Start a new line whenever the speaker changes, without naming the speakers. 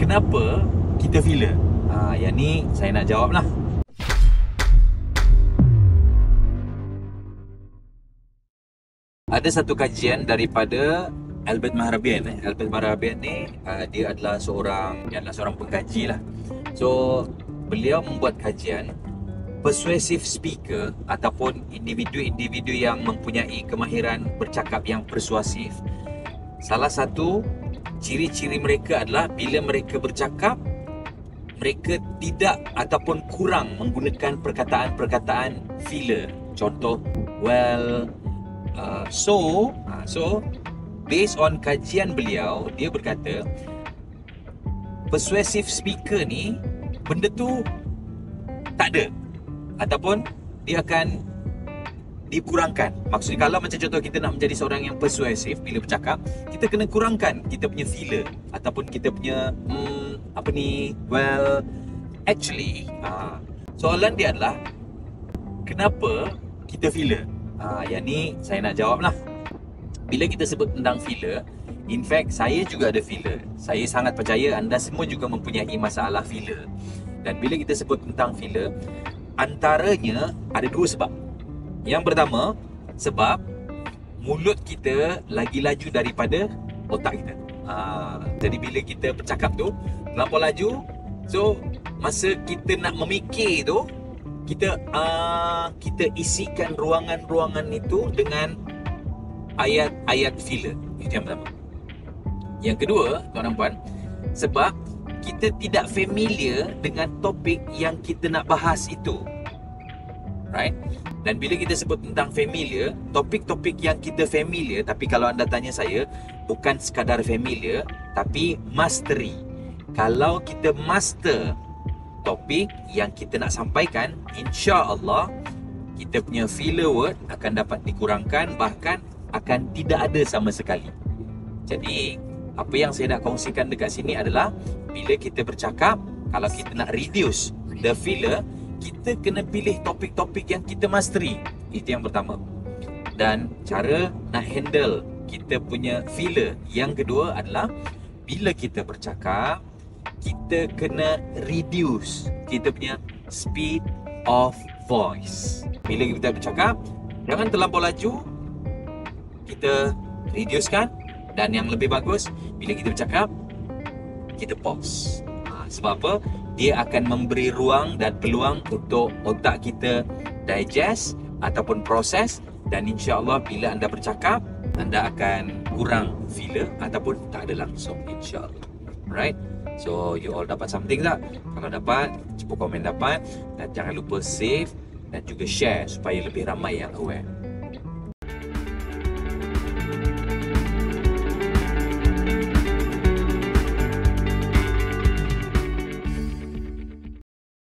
Kenapa kita filler? Yang ni saya nak jawab lah. Ada satu kajian daripada Albert Mehrabian. Albert Mehrabian ni dia adalah seorang pengkaji lah. So beliau membuat kajian persuasive speaker ataupun individu-individu yang mempunyai kemahiran bercakap yang persuasif. Salah satu ciri-ciri mereka adalah bila mereka bercakap, mereka tidak ataupun kurang menggunakan perkataan-perkataan filler. Contoh, well, so based on kajian beliau, dia berkata persuasive speaker ni benda tu tak ada ataupun dia akan dikurangkan. Maksudnya kalau macam contoh kita nak menjadi seorang yang persuasif bila bercakap, kita kena kurangkan kita punya filler ataupun kita punya well, actually soalan dia adalah kenapa kita filler? Yang ni saya nak jawab lah. Bila kita sebut tentang filler, in fact saya juga ada filler. Saya sangat percaya anda semua juga mempunyai masalah filler. Dan bila kita sebut tentang filler, antaranya ada dua sebab. Yang pertama, sebab mulut kita lagi laju daripada otak kita. Jadi bila kita bercakap tu terlampau laju, so masa kita nak memikir tu, kita isikan ruangan-ruangan itu dengan ayat-ayat filler. Itu yang pertama. Yang kedua, tuan dan puan, sebab kita tidak familiar dengan topik yang kita nak bahas itu. Right? Dan bila kita sebut tentang familiar, topik-topik yang kita familiar, tapi kalau anda tanya saya, bukan sekadar familiar, tapi mastery. Kalau kita master topik yang kita nak sampaikan, insya-Allah kita punya filler word akan dapat dikurangkan, bahkan akan tidak ada sama sekali. Jadi apa yang saya nak kongsikan dekat sini adalah bila kita bercakap, kalau kita nak reduce the filler, kita kena pilih topik-topik yang kita mastery. Itu yang pertama. Dan cara nak handle kita punya filler yang kedua adalah bila kita bercakap, kita kena reduce kita punya speed of voice. Bila kita bercakap, jangan terlampau laju, kita reducekan. Dan yang lebih bagus, bila kita bercakap, kita pause. Sebab apa? Dia akan memberi ruang dan peluang untuk otak kita digest ataupun proses. Dan insya-Allah bila anda bercakap, anda akan kurang filler ataupun tak ada langsung, insya-Allah. Right? So you all dapat something tak? Kalau dapat, cuba komen dapat. Dan jangan lupa save dan juga share supaya lebih ramai yang aware.